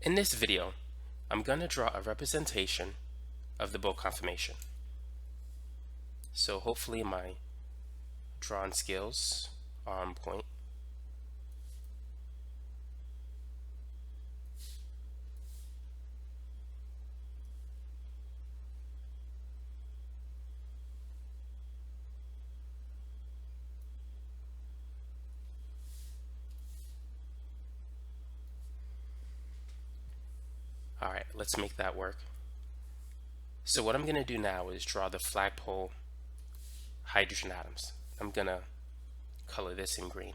In this video, I'm going to draw a representation of the bolt conformation. So hopefully my drawing skills are on point. Alright, let's make that work. So what I'm going to do now is draw the flagpole hydrogen atoms. I'm going to color this in green.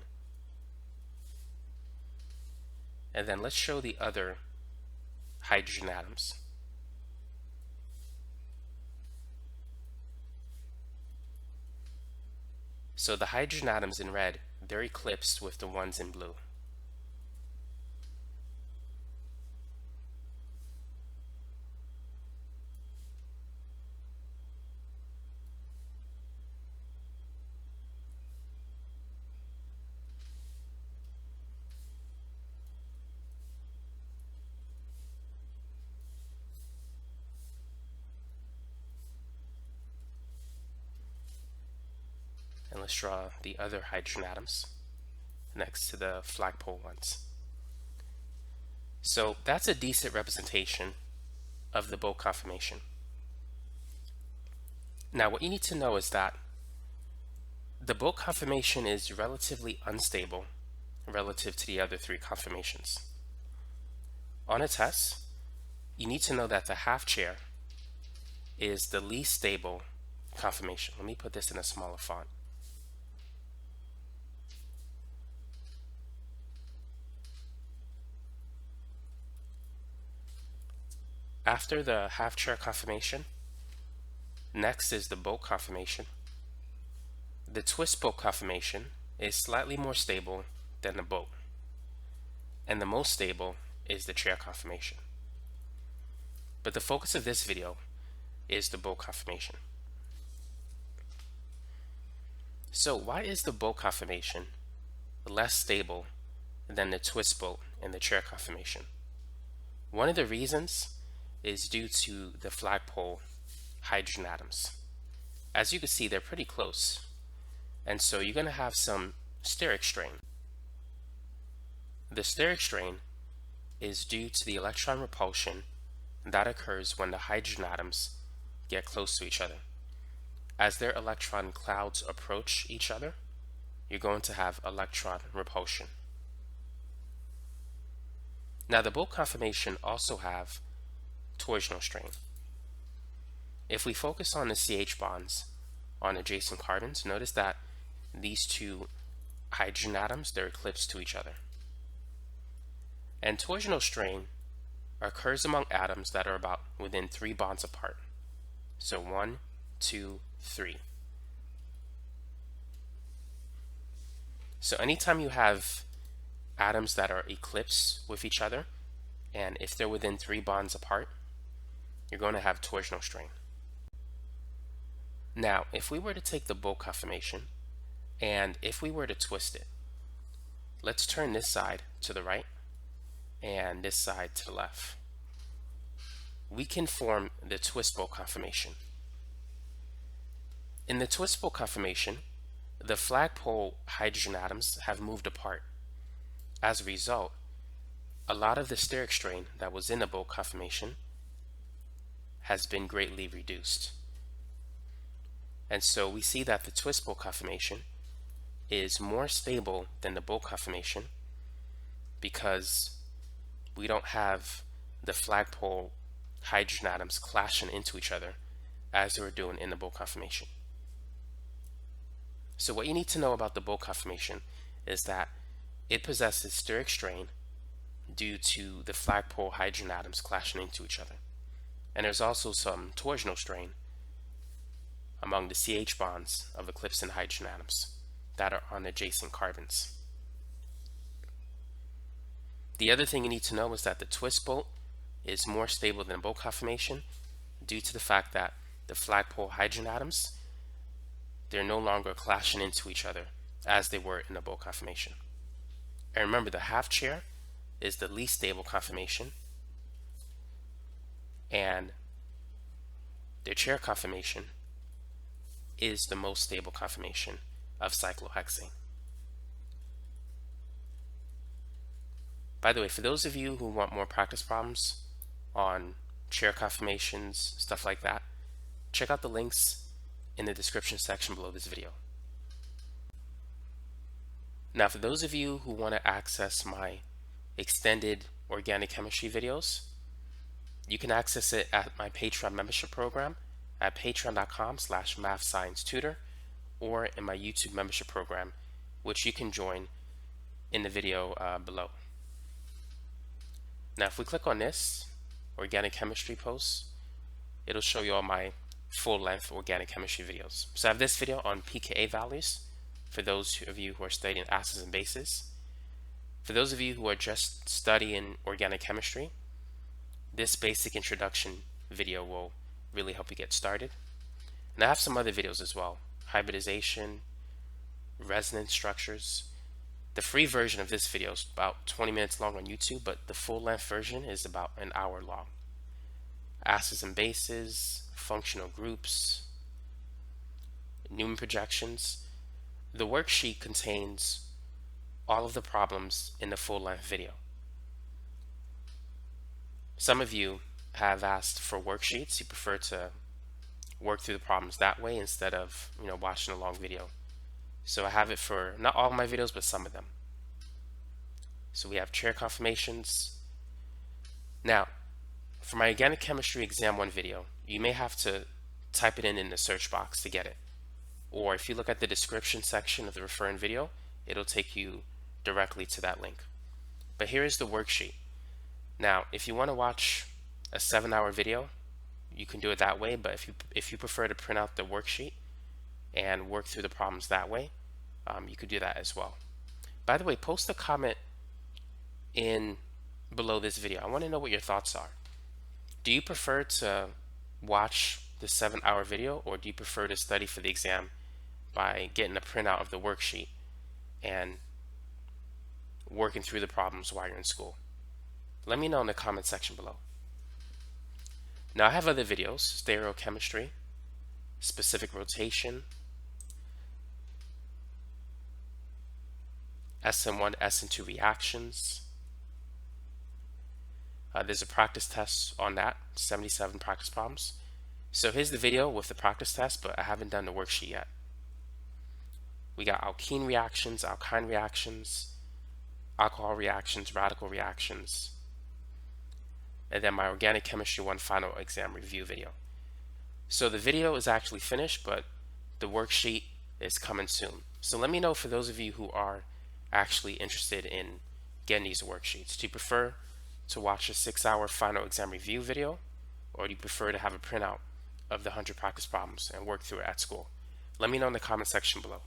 And then let's show the other hydrogen atoms. So the hydrogen atoms in red, they're eclipsed with the ones in blue. And let's draw the other hydrogen atoms next to the flagpole ones. So that's a decent representation of the bolt conformation. Now what you need to know is that the bolt conformation is relatively unstable relative to the other three conformations. On a test, you need to know that the half chair is the least stable conformation. Let me put this in a smaller font. After the half chair conformation, next is the bolt conformation. The twist bolt conformation is slightly more stable than the bolt, and the most stable is the chair conformation. But the focus of this video is the bolt conformation. So why is the bolt conformation less stable than the twist bolt and the chair conformation? One of the reasons is due to the flagpole hydrogen atoms. As you can see, they're pretty close, and so you're going to have some steric strain. The steric strain is due to the electron repulsion that occurs when the hydrogen atoms get close to each other. As their electron clouds approach each other, you're going to have electron repulsion. Now the bolt conformation also have torsional strain. If we focus on the CH bonds on adjacent carbons, notice that these two hydrogen atoms, they're eclipsed to each other. And torsional strain occurs among atoms that are about within 3 bonds apart. So 1, 2, 3. So anytime you have atoms that are eclipsed with each other, and if they're within 3 bonds apart, you're going to have torsional strain. Now, if we were to take the bolt conformation and if we were to twist it, let's turn this side to the right and this side to the left. We can form the twist bolt conformation. In the twist bolt conformation, the flagpole hydrogen atoms have moved apart. As a result, a lot of the steric strain that was in the bolt conformation has been greatly reduced. And so we see that the twist bolt conformation is more stable than the bolt conformation because we don't have the flagpole hydrogen atoms clashing into each other as they were doing in the bolt conformation. So what you need to know about the bolt conformation is that it possesses steric strain due to the flagpole hydrogen atoms clashing into each other. And there's also some torsional strain among the CH bonds of eclipsing hydrogen atoms that are on adjacent carbons. The other thing you need to know is that the twist bolt is more stable than bolt conformation due to the fact that the flagpole hydrogen atoms, they're no longer clashing into each other as they were in the bolt conformation. And remember, the half chair is the least stable conformation and their chair conformation is the most stable conformation of cyclohexane. By the way, for those of you who want more practice problems on chair conformations, stuff like that, check out the links in the description section below this video. Now, for those of you who want to access my extended organic chemistry videos, you can access it at my Patreon membership program at patreon.com/mathsciencetutor, or in my YouTube membership program, which you can join in the video below. Now, if we click on this organic chemistry post, it'll show you all my full-length organic chemistry videos. So I have this video on pKa values for those of you who are studying acids and bases. For those of you who are just studying organic chemistry, this basic introduction video will really help you get started. And I have some other videos as well: hybridization, resonance structures. The free version of this video is about 20 minutes long on YouTube, but the full-length version is about an hour long. Acids and bases, functional groups, Newton projections. The worksheet contains all of the problems in the full-length video. Some of you have asked for worksheets. You prefer to work through the problems that way instead of watching a long video. So I have it for not all of my videos, but some of them. So we have chair conformations. Now, for my organic chemistry exam 1 video, you may have to type it in the search box to get it. Or if you look at the description section of the referring video, it'll take you directly to that link. But here is the worksheet. Now, if you want to watch a 7-hour video, you can do it that way, but if you prefer to print out the worksheet and work through the problems that way, you could do that as well. By the way, post a comment in below this video. I want to know what your thoughts are. Do you prefer to watch the 7-hour video, or do you prefer to study for the exam by getting a printout of the worksheet and working through the problems while you're in school? Let me know in the comment section below. Now, I have other videos: stereochemistry, specific rotation, SN1, SN2 reactions. There's a practice test on that, 77 practice problems. So here's the video with the practice test, but I haven't done the worksheet yet. We got alkene reactions, alkyne reactions, alcohol reactions, radical reactions, and then my organic chemistry 1 final exam review video. So the video is actually finished, but the worksheet is coming soon. So let me know, for those of you who are actually interested in getting these worksheets, do you prefer to watch a 6-hour final exam review video, or do you prefer to have a printout of the 100 practice problems and work through it at school? Let me know in the comment section below.